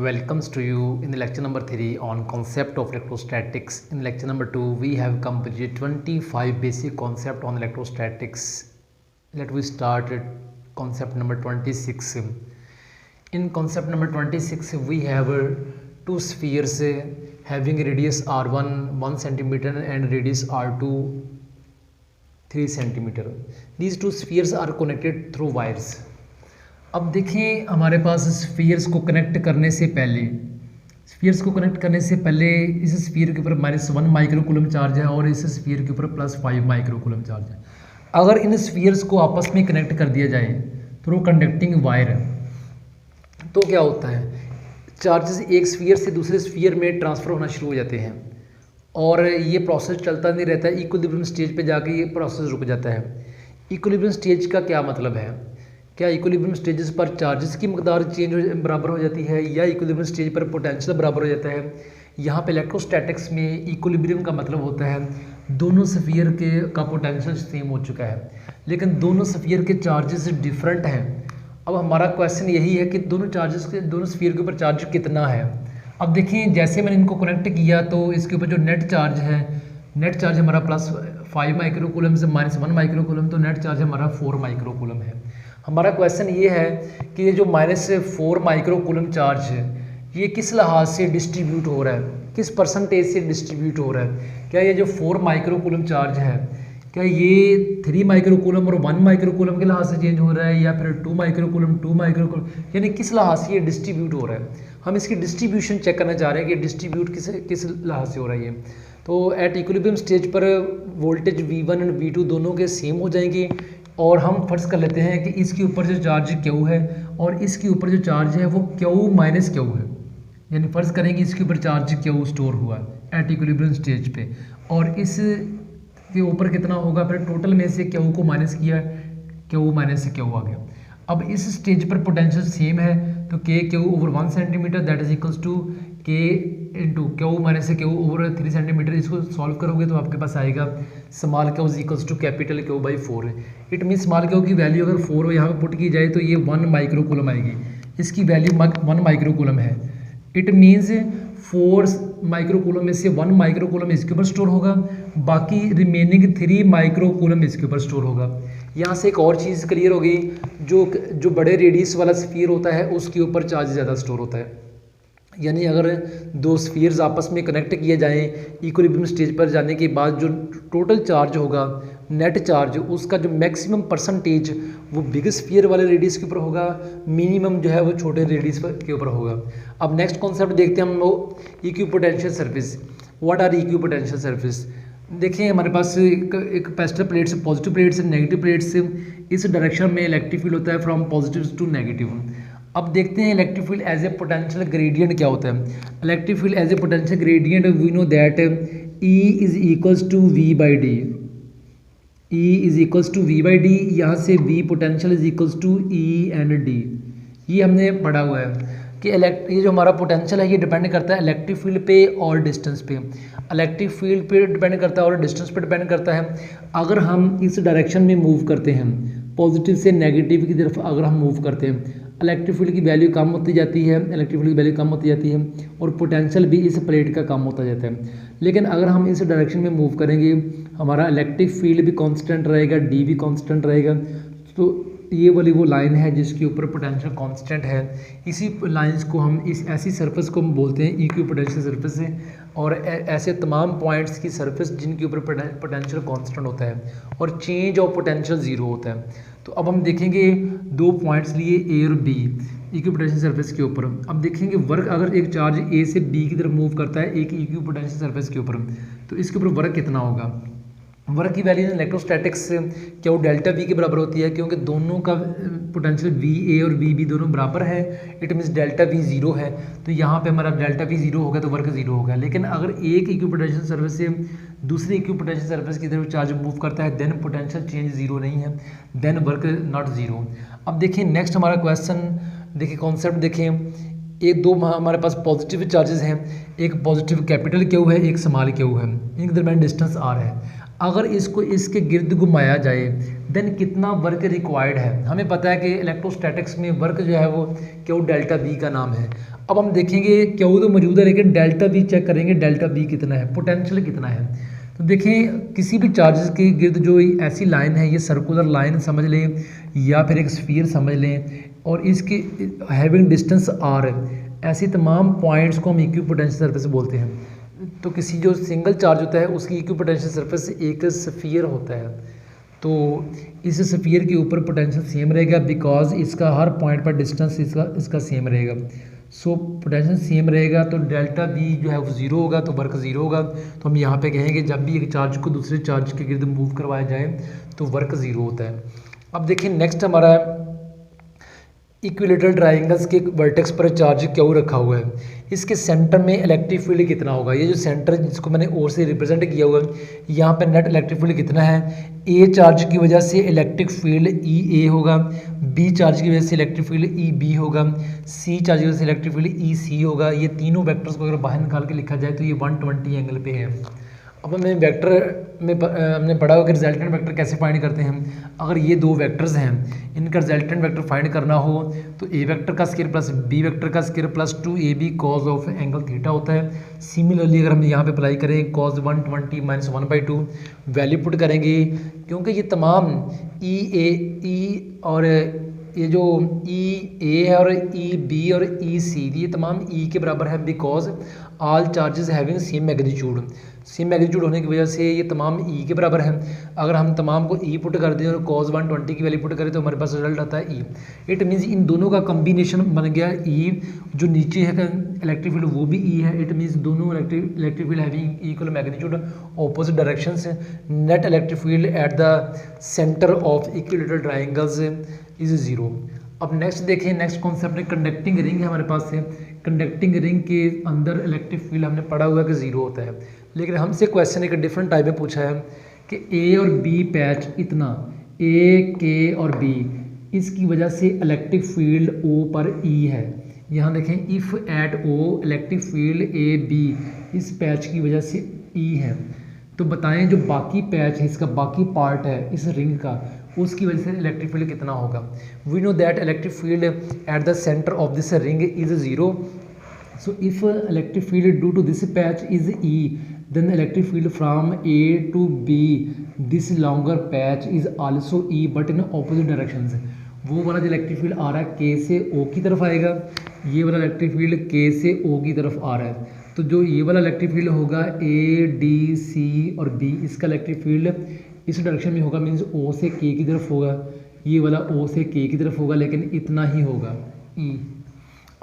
welcomes to you in the lecture number 3 on concept of electrostatics. In lecture number 2 we have completed 25 basic concept on electrostatics. Let we start at concept number 26. In concept number 26 we have two spheres having radius r1 1 centimeter and radius r2 3 centimeter. These two spheres are connected through wires. अब देखें हमारे पास spheres को connect करने से पहले इस sphere के ऊपर -1 माइक्रोकूलम चार्ज है और इस स्फीयर के ऊपर +5 माइक्रोकूलम चार्ज है। अगर इन स्फीयर्स को आपस में कनेक्ट कर दिया जाए थ्रू कंडक्टिंग वायर तो क्या होता है, चार्जेस एक स्फीयर से दूसरे स्फीयर में ट्रांसफ़र होना शुरू हो जाते हैं और ये प्रोसेस चलता नहीं रहता है। इक्विलिब्रियम स्टेज पे जाके ये प्रोसेस रुक जाता है। इक्विलिब्रियम स्टेज का क्या मतलब है? क्या इक्विलिब्रियम स्टेजेस पर चार्जेस की मकदार बराबर हो जाती है या इक्विलिब्रियम स्टेज पर पोटेंशियल बराबर हो जाता है? यहाँ पे इलेक्ट्रोस्टैटिक्स में इक्विलिब्रियम का मतलब होता है दोनों स्फीयर का पोटेंशियल सेम हो चुका है, लेकिन दोनों स्फीयर के चार्जेस डिफरेंट हैं। अब हमारा क्वेश्चन यही है कि दोनों स्फीयर के ऊपर चार्ज कितना है। अब देखें जैसे मैंने इनको कनेक्ट किया तो इसके ऊपर जो नेट चार्ज हमारा +5 माइक्रोकूलम से -1 माइक्रोकूलम, तो नेट चार्ज हमारा 4 माइक्रोकूलम है। हमारा क्वेश्चन ये है कि ये जो -4 माइक्रोकूलम चार्ज है ये किस लिहाज से डिस्ट्रीब्यूट हो रहा है, किस परसेंटेज से डिस्ट्रीब्यूट हो रहा है। क्या ये जो 4 माइक्रोकूलम चार्ज है क्या ये 3 माइक्रोकूलम और 1 माइक्रोकूलम के लिहाज से चेंज हो रहा है या फिर 2 माइक्रोकूलम, यानी किस लिहाज से ये डिस्ट्रीब्यूट हो रहा है। हम इसकी डिस्ट्रीब्यूशन चेक करना चाह रहे हैं कि डिस्ट्रीब्यूट किस लिहाज से हो रहा है। तो एट इक्विलिब्रियम स्टेज पर वोल्टेज V1 एंड V2 दोनों के सेम हो जाएंगे और हम फर्ज कर लेते हैं कि इसके ऊपर जो चार्ज Q है और इसके ऊपर जो चार्ज है वो Q माइनस Q है, यानी फ़र्ज़ करेंगे इसके ऊपर चार्ज Q स्टोर हुआ है एट इक्विलिब्रियम स्टेज पे और इस के ऊपर कितना होगा, फिर टोटल में से Q को माइनस किया, Q माइनस से Q आ गया। अब इस स्टेज पर पोटेंशियल सेम है तो Q/1 centimetre that is equals to K into Q minus से Q/3 सेंटीमीटर। इसको सॉल्व करोगे तो आपके पास आएगा small Q is equals to capital Q/4 है। इट मीन स्मॉल Q की वैल्यू अगर 4 यहाँ पे पुट की जाए तो ये 1 माइक्रोकूलम आएगी। इसकी वैल्यू 1 माइक्रोकूलम है। इट मीन्स 4 माइक्रोकूलम में से 1 माइक्रोकूलम इसके ऊपर स्टोर होगा, बाकी रिमेनिंग 3 माइक्रोकूलम इसके ऊपर स्टोर होगा। यहाँ से एक और चीज़ क्लियर हो गई, जो बड़े रेडियस वाला स्फीयर होता है उसके ऊपर चार्ज ज़्यादा स्टोर होता है। यानी अगर दो स्फीयर्स आपस में कनेक्ट किए जाएं इक्विलिब्रियम स्टेज पर जाने के बाद जो टोटल चार्ज होगा नेट चार्ज, उसका जो मैक्सिमम परसेंटेज वो बिग स्फीयर वाले रेडियस के ऊपर होगा, मिनिमम जो है वो छोटे रेडियस के ऊपर होगा। अब नेक्स्ट कॉन्सेप्ट देखते हैं हम लोग, equipotential surface. What are equipotential surface? देखिए हमारे पास एक capacitor plates, positive plates, negative plates. इस डायरेक्शन में इलेक्ट्रिक फील्ड होता है फ्रॉम पॉजिटिव टू नेगेटिव। अब देखते हैं electric field as a potential gradient क्या होता है। Electric field as a potential gradient we know that E is equals to V/D। E is equals to V/D, यहाँ से V potential is equals to E and D। ये हमने पढ़ा हुआ है कि ये जो हमारा पोटेंशियल है ये डिपेंड करता है इलेक्ट्रिक फील्ड पे और डिस्टेंस पे। इलेक्ट्रिक फील्ड पे डिपेंड करता है और डिस्टेंस पे डिपेंड करता है। अगर हम इस डायरेक्शन में मूव करते हैं, पॉजिटिव से नेगेटिव की तरफ अगर हम मूव करते हैं, इलेक्ट्रिक फील्ड की वैल्यू कम होती जाती है, और पोटेंशियल भी इस प्लेट का कम होता जाता है। लेकिन अगर हम इस डायरेक्शन में मूव करेंगे हमारा इलेक्ट्रिक फील्ड भी कांस्टेंट रहेगा, डी भी कांस्टेंट रहेगा। तो ये वाली वो लाइन है जिसके ऊपर पोटेंशियल कांस्टेंट है। इसी लाइंस को हम ऐसी सरफेस को हम बोलते हैं इक्विपोटेंशियल सरफेस है, और ऐसे तमाम पॉइंट्स की सरफेस जिनके ऊपर पोटेंशियल कांस्टेंट होता है और चेंज ऑफ पोटेंशियल ज़ीरो होता है। तो अब हम देखेंगे 2 पॉइंट्स लिए A और B इक्विपोटेंशियल सरफेस के ऊपर। अब देखेंगे वर्क, अगर एक चार्ज A से B की तरफ मूव करता है एक इक्विपोटेंशियल सरफेस के ऊपर, तो इसके ऊपर वर्क कितना होगा। वर्क की value electrostatics Q delta V के बराबर होती है, क्योंकि दोनों का पोटेंशियल VA और VB दोनों बराबर है। इट मीन्स डेल्टा V 0 है, तो यहाँ पे हमारा डेल्टा V 0 होगा तो वर्क 0 होगा। लेकिन अगर एक इक्विपोटेंशियल सरफेस से दूसरी इक्विपोटेंशियल सरफेस की तरफ चार्ज मूव करता है देन पोटेंशियल चेंज 0 नहीं है, देन वर्क नॉट 0। अब देखिए नेक्स्ट हमारा क्वेश्चन देखिए, कॉन्सेप्ट देखें। एक दो हमारे पास पॉजिटिव चार्जेस हैं, एक पॉजिटिव कैपिटल Q है, एक स्मॉल Q है, इनके दरमियान डिस्टेंस R है। अगर इसको इसके गिर्द घुमाया जाए देन कितना वर्क रिक्वायर्ड है। हमें पता है कि इलेक्ट्रोस्टैटिक्स में वर्क जो है वो क्यू डेल्टा बी का नाम है। अब हम देखेंगे क्यू तो मौजूद है लेकिन डेल्टा बी चेक करेंगे डेल्टा बी कितना है, पोटेंशियल कितना है। तो देखें किसी भी चार्जेस के गिर्द जो ऐसी लाइन है, ये सर्कुलर लाइन समझ लें या फिर एक स्फीयर समझ लें, और इसके हैविंग डिस्टेंस आर, ऐसी तमाम पॉइंट्स को हम इक्विपोटेंशियल सरफेस बोलते हैं। तो किसी जो सिंगल चार्ज होता है उसकी इक्विपोटेंशियल सरफेस एक स्फीयर होता है, तो इस स्फीयर के ऊपर पोटेंशियल सेम रहेगा बिकॉज इसका हर पॉइंट पर डिस्टेंस इसका सेम रहेगा। सो पोटेंशियल सेम रहेगा तो डेल्टा बी जो है वो ज़ीरो होगा, तो वर्क ज़ीरो होगा। तो हम यहाँ पे कहेंगे जब भी एक चार्ज को दूसरे चार्ज के गिर्द मूव करवाया जाए तो वर्क ज़ीरो होता है। अब देखिए नेक्स्ट हमारा इक्विलेटरल ट्रायंगल्स के वर्टेक्स पर चार्ज क्यू रखा हुआ है, इसके सेंटर में इलेक्ट्रिक फील्ड कितना होगा। ये जो सेंटर जिसको मैंने ओ से रिप्रेजेंट किया हुआ है, यहाँ पे नेट इलेक्ट्रिक फील्ड कितना है। ए चार्ज की वजह से इलेक्ट्रिक फील्ड ई ए होगा, बी चार्ज की वजह से इलेक्ट्रिक फील्ड ई बी होगा, सी चार्ज की वजह से इलेक्ट्रिक फील्ड ई सी होगा। ये तीनों वेक्टर्स को अगर बाहर निकाल के लिखा जाए तो ये 120 एंगल पे है। अब हमने वेक्टर में हमने पढ़ा हुआ कि रिजल्टेंट वेक्टर कैसे फाइंड करते हैं। अगर ये दो वेक्टर्स हैं, इनका रिजल्टेंट वेक्टर फाइंड करना हो तो ए वेक्टर का स्क्वायर प्लस बी वेक्टर का square plus 2ab cause of angle theta होता है। सिमिलरली अगर हम यहाँ पे अप्लाई करें कॉज 120 माइनस 1/2 वैल्यू पुट करेंगे, क्योंकि ये तमाम ई और ये जो ई ए है और ई बी और ई सी ये तमाम ई के बराबर है because all charges having same magnitude. Same magnitude होने की वजह से ये तमाम ई के बराबर हैं। अगर हम तमाम को ई पुट कर दें और cos 120 की वैल्यू पुट करें तो हमारे पास रिजल्ट आता है ई। इट मीन्स इन दोनों का कम्बिनेशन बन गया ई, जो नीचे है इलेक्ट्रिक फील्ड वो भी ई है। इट मीन्स दोनों electric field having equal magnitude opposite direction से। Net electric field at the centre of equilateral triangles is zero. अब नेक्स्ट देखें, नेक्स्ट कॉन्सेप्ट है कंडक्टिंग रिंग है हमारे पास से। कंडक्टिंग रिंग के अंदर इलेक्ट्रिक फील्ड हमने पढ़ा हुआ है कि ज़ीरो होता है, लेकिन हमसे क्वेश्चन एक डिफरेंट टाइप में पूछा है कि ए और बी पैच इतना, ए के और बी, इसकी वजह से इलेक्ट्रिक फील्ड ओ पर ई है। यहाँ देखें if at O electric field A B, इस पैच की वजह से ई है, तो बताएं जो बाकी पैच है इसका बाकी पार्ट है इस रिंग का, उसकी वजह से इलेक्ट्रिक फील्ड कितना होगा। We know that electric field at the centre of this ring is zero. So if electric field due to this patch is E, then the electric field from A to B, this longer patch is also E but in opposite directions. वो वाला जो electric field आ रहा है K से O की तरफ आएगा, ये वाला इलेक्ट्रिक फील्ड K से O की तरफ आ रहा है। तो जो ये वाला इलेक्ट्रिक फील्ड होगा A, D, C और B, इसका इलेक्ट्रिक फील्ड इस डायरेक्शन में होगा, मीन्स O से K की तरफ होगा। ये वाला O से K की तरफ होगा, लेकिन इतना ही होगा E।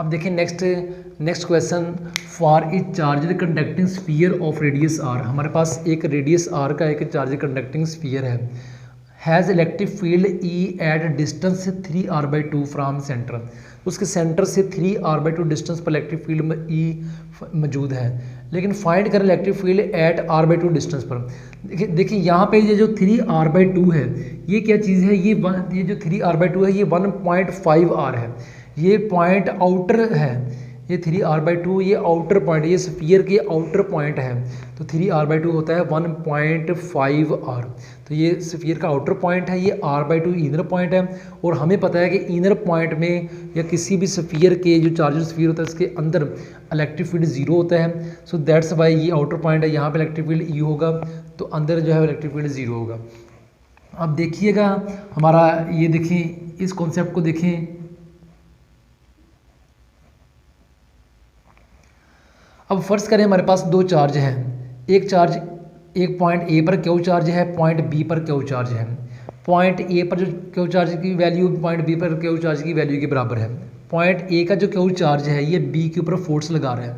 अब देखें next question, for a charge conducting sphere of radius R. हमारे पास एक रेडियस आर का एक चार्ज कंडक्टिंग स्फीयर है। Has electric field E at distance 3r/2 from centre. उसके सेंटर से 3r/2 डिस्टेंस पर इलेक्ट्रिक फील्ड ई मौजूद है, लेकिन फाइंड करें electric field eight r/2 distance पर। देखिए यहाँ पे ये जो 3r/2 है ये क्या चीज़ है, ये जो 3r/2 है ये 1.5r है, ये पॉइंट आउटर है। ये 3r/2 ये आउटर पॉइंट, ये स्फीयर के आउटर पॉइंट है, तो 3r/2 होता है 1.5r। तो ये स्फीयर का आउटर पॉइंट है, ये r/2 इनर पॉइंट है। और हमें पता है कि इनर पॉइंट में या किसी भी स्फीयर के जो चार्जर स्फीयर होता है इसके अंदर इलेक्ट्रिक फील्ड ज़ीरो होता है। सो दैट्स वाई ये आउटर पॉइंट है, यहाँ पे इलेक्ट्रिक फील्ड ई होगा, तो अंदर जो है इलेक्ट्रिक फील्ड ज़ीरो होगा। अब देखिएगा हमारा ये देखें, इस कॉन्सेप्ट को देखें। अब फर्ज करें हमारे पास दो चार्ज हैं, एक पॉइंट ए पर क्यू चार्ज है, पॉइंट बी पर क्यू चार्ज है। पॉइंट ए पर जो क्यू चार्ज की वैल्यू पॉइंट बी पर क्यू चार्ज की वैल्यू के बराबर है। पॉइंट ए का जो क्यू चार्ज है ये बी के ऊपर फोर्स लगा रहा है,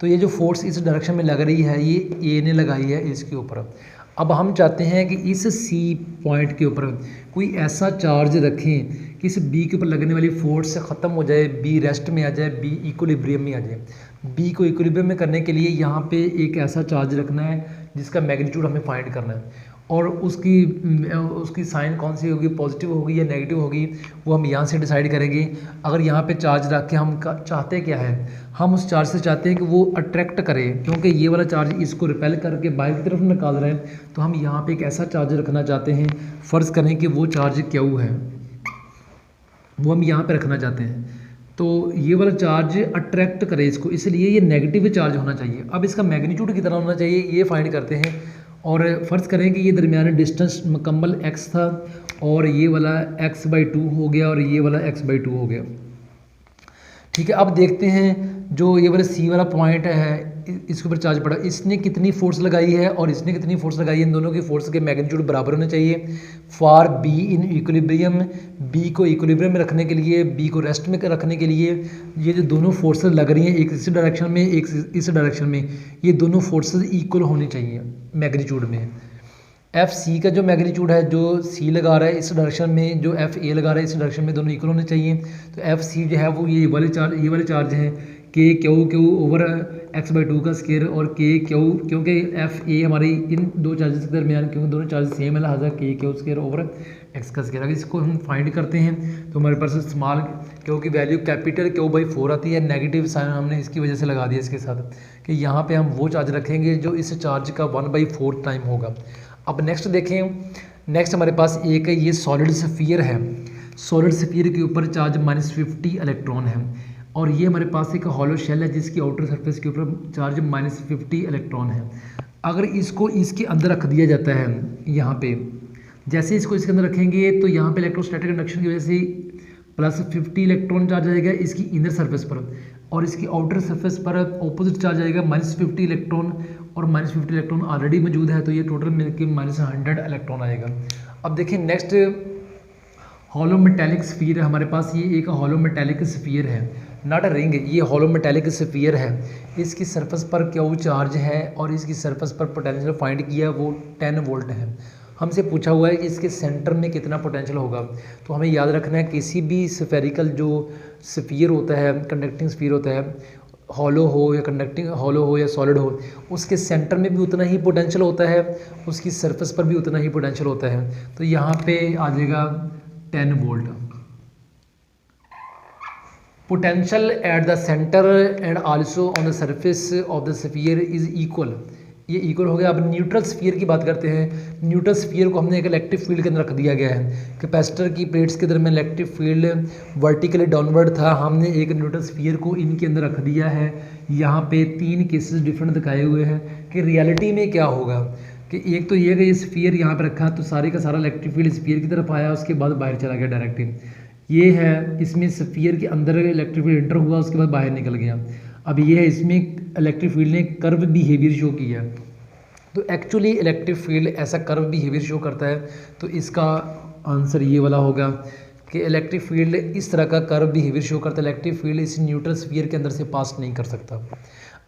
तो ये जो फोर्स इस डायरेक्शन में लग रही है ये ए ने लगाई है इसके ऊपर। अब हम चाहते हैं कि इस सी पॉइंट के ऊपर कोई ऐसा चार्ज रखें कि इस बी के ऊपर लगने वाली फोर्स से ख़त्म हो जाए, बी रेस्ट में आ जाए, बी इक्विलिब्रियम में आ जाए। बी को इक्विलिब्रियम में करने के लिए यहाँ पे एक ऐसा चार्ज रखना है जिसका मैग्नीट्यूड हमें फाइंड करना है। और उसकी साइन कौन सी होगी, पॉजिटिव होगी या नेगेटिव होगी, वो हम यहाँ से डिसाइड करेंगे। अगर यहाँ पे चार्ज रख के हम चाहते क्या है, हम उस चार्ज से चाहते हैं कि वो अट्रैक्ट करे, क्योंकि ये वाला चार्ज इसको रिपेल करके बाहर की तरफ निकाल रहा है, तो हम यहाँ पे एक ऐसा चार्ज रखना चाहते हैं। फ़र्ज़ करें कि वो चार्ज क्यू है, वो हम यहाँ पे रखना चाहते हैं, तो ये वाला चार्ज अट्रैक्ट करे इसको, इसलिए ये नेगेटिव चार्ज होना चाहिए। अब इसका मैग्नीट्यूड कितना होना चाहिए ये फाइंड करते हैं। और फ़र्ज़ करें कि ये दरमियाना डिस्टेंस मुकम्मल x था, और ये वाला x/2 हो गया और ये वाला x/2 हो गया। ठीक है, अब देखते हैं जो ये वाला C वाला पॉइंट है, इसके ऊपर चार्ज पड़ा, इसने कितनी फोर्स लगाई है और इसने कितनी फोर्स लगाई है, इन दोनों की फोर्स के मैग्नीट्यूड बराबर होने चाहिए। For B in equilibrium, B को इक्विलिब्रियम में रखने के लिए, B को रेस्ट में रखने के लिए, ये जो दोनों फोर्सेस लग रही हैं, एक इस डायरेक्शन में एक इस डायरेक्शन में, ये दोनों फोर्सेस इक्वल होनी चाहिए मैग्नीट्यूड में। FC का जो मैग्नीट्यूड है, जो C लगा रहा है इस डायरेक्शन में, जो FA लगा रहा है इस डायरेक्शन में, दोनों इक्वल होने चाहिए। तो FC जो है वो ये वाले चार्ज हैं KQ ओवर x/2 का स्केयर, और KQ क्योंकि FA हमारी इन दो चार्जेस के दरमियान, क्योंकि दोनों चार्ज सेम है, लिहाजा KQ स्केयर ओवर x का स्केयर। अगर इसको हम फाइंड करते हैं तो हमारे पास स्मॉल Q की वैल्यू कैपिटल Q/4 आती है। नेगेटिव साइन हमने इसकी वजह से लगा दिया इसके साथ, कि यहाँ पे हम वो चार्ज रखेंगे जो इस चार्ज का 1/4 टाइम होगा। अब नेक्स्ट देखें, नेक्स्ट हमारे पास एक ये सॉलिड स्फीयर है। सॉलिड स्फीयर के ऊपर चार्ज -50 इलेक्ट्रॉन है, और ये हमारे पास एक हॉलो शेल है जिसकी आउटर सरफेस के ऊपर चार्ज -50 इलेक्ट्रॉन है। अगर इसको इसके अंदर रख दिया जाता है, यहाँ पे जैसे इसको इसके अंदर रखेंगे तो यहाँ पे इलेक्ट्रोस्टैटिक इंडक्शन की वजह से +50 इलेक्ट्रॉन चार्ज आएगा इसकी इनर सरफेस पर, और इसकी आउटर सरफेस पर ऑपोजिट चार्ज आएगा -50 इलेक्ट्रॉन, और -50 इलेक्ट्रॉन ऑलरेडी मौजूद है, तो ये टोटल मिलकर -100 इलेक्ट्रॉन आएगा। अब देखिए नेक्स्ट हॉलो मेटेलिक स्फीयर है हमारे पास। ये एक हॉलो मेटेलिक स्फीयर है, नॉट अ रिंग, ये हॉलो मेटेलिक स्फीयर है। इसकी सरफेस पर Q चार्ज है और इसकी सरफेस पर पोटेंशियल फाइंड किया वो 10 वोल्ट है। हमसे पूछा हुआ है कि इसके सेंटर में कितना पोटेंशियल होगा। तो हमें याद रखना है किसी भी स्फेरिकल जो स्फीयर होता है, कंडक्टिंग स्फीयर होता है, हॉलो हो या कंडक्टिंग, हॉलो हो या सॉलिड हो, उसके सेंटर में भी उतना ही पोटेंशियल होता है, उसकी सरफेस पर भी उतना ही पोटेंशियल होता है। तो यहाँ पे आ जाएगा 10 volt. Potential at the centre and also on the surface of the sphere is equal, ये इक्वल हो गया। अब न्यूट्रल स्फीयर की बात करते हैं। न्यूट्रल स्फीयर को हमने एक इलेक्ट्रिक फील्ड के अंदर रख दिया गया है। कैपेसिटर की प्लेट्स के दरमियान इलेक्ट्रिक फील्ड वर्टिकली डाउनवर्ड था, हमने एक न्यूट्रल स्फीयर को इनके अंदर रख दिया है। यहाँ पे 3 केसेस डिफरेंट दिखाए हुए हैं कि रियलिटी में क्या होगा। कि एक तो ये है कि ये स्फीयर यहाँ पे रखा तो सारे का सारा इलेक्ट्रिक फील्ड स्फीयर की तरफ आया, उसके बाद बाहर चला गया डायरेक्टली। ये है इसमें स्फीयर के अंदर इलेक्ट्रिक फील्ड एंटर हुआ, उसके बाद बाहर निकल गया। अब ये है इसमें इलेक्ट्रिक फील्ड ने कर्व बिहेवियर शो किया। तो एक्चुअली इलेक्ट्रिक फील्ड ऐसा कर्व बिहेवियर शो करता है, तो इसका आंसर ये वाला होगा कि इलेक्ट्रिक फील्ड इस तरह का कर्व बिहेवियर शो करता है। इलेक्ट्रिक फील्ड इस न्यूट्रल स्फीयर के अंदर से पास नहीं कर सकता।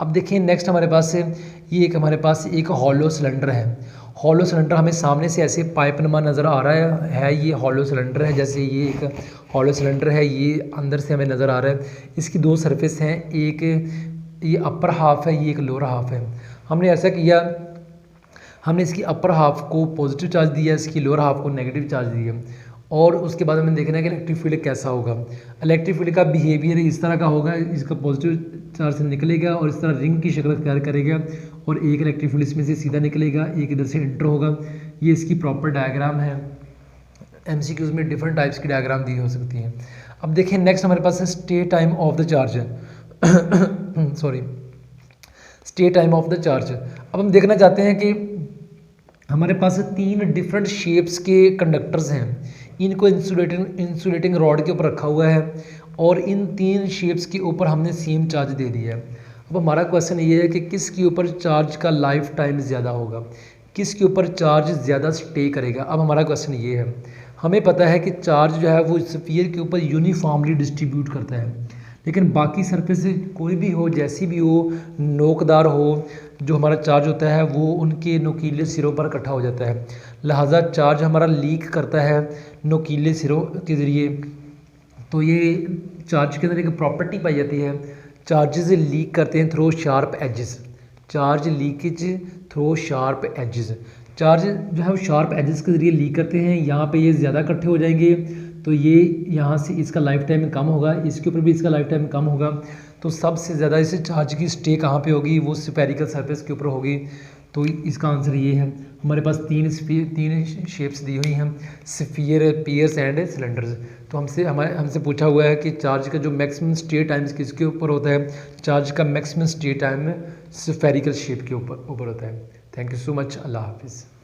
अब देखिए नेक्स्ट हमारे पास से ये एक हमारे पास एक हॉलो सिलेंडर है। हॉलो सिलेंडर हमें सामने से ऐसे पाइप नुमा नज़र आ रहा है, ये हॉलो सिलेंडर है। जैसे ये एक हॉलो सिलेंडर है, ये अंदर से हमें नज़र आ रहा है। इसकी 2 सरफेस हैं, एक ये अपर हाफ है, ये एक लोअर हाफ है। हमने ऐसा किया, हमने इसकी अपर हाफ को पॉजिटिव चार्ज दिया, इसकी लोअर हाफ को नेगेटिव चार्ज दिया, और उसके बाद हमें देखना है कि इलेक्ट्रिक फील्ड कैसा होगा। इलेक्ट्रिक फील्ड का बिहेवियर इस तरह का होगा, इसका पॉजिटिव चार्ज से निकलेगा और इस तरह रिंग की शक्ल तैयार करेगा, और एक इलेक्ट्रिक फील्ड इसमें से सीधा निकलेगा, एक इधर से एंटर होगा। ये इसकी प्रॉपर डायग्राम है। MCQs में डिफरेंट टाइप्स की डायग्राम दी हो सकती हैं। अब देखिए नेक्स्ट हमारे पास है stay time of the charge sorry, stay time of the charge. अब हम देखना चाहते हैं कि हमारे पास 3 डिफरेंट शेप्स के कंडक्टर्स हैं, इनको इंसुलेटिंग रॉड के ऊपर रखा हुआ है, और इन 3 शेप्स के ऊपर हमने सेम चार्ज दे दिया है। अब हमारा क्वेश्चन ये है कि किसके ऊपर चार्ज का लाइफ टाइम ज़्यादा होगा, किसके ऊपर चार्ज ज़्यादा स्टे करेगा। अब हमारा क्वेश्चन ये है, हमें पता है कि चार्ज जो है वो स्फीयर के ऊपर यूनिफॉर्मली डिस्ट्रीब्यूट करता है, लेकिन बाकी सरफेस कोई भी हो, जैसी भी हो, नोकदार हो, जो हमारा चार्ज होता है वो उनके नोकीले सिरों पर इकट्ठा हो जाता है। लिहाजा चार्ज हमारा लीक करता है नोकीले सिरों के ज़रिए। तो ये चार्ज के अंदर एक प्रॉपर्टी पाई जाती है, चार्जेस लीक करते हैं through sharp edges, charge leakage through sharp edges. Charge जो है वो शार्प एजेस के ज़रिए लीक करते हैं, यहाँ पे ये ज़्यादा इकट्ठे हो जाएंगे तो ये यहाँ से इसका लाइफ टाइम कम होगा, इसके ऊपर भी इसका लाइफ टाइम कम होगा। तो सबसे ज़्यादा इस चार्ज की स्टे कहाँ पे होगी, वो स्फेरिकल सरफेस के ऊपर होगी। तो इसका आंसर ये है। हमारे पास तीन शेप्स दी हुई हैं, स्फीयर, पियर्स एंड सिलेंडर्स। तो हमसे पूछा हुआ है कि चार्ज का जो मैक्सिमम स्टे टाइम किसके ऊपर होता है, चार्ज का maximum stay time spherical shape के ऊपर होता है। थैंक यू सो मच, अल्लाह हाफिज़।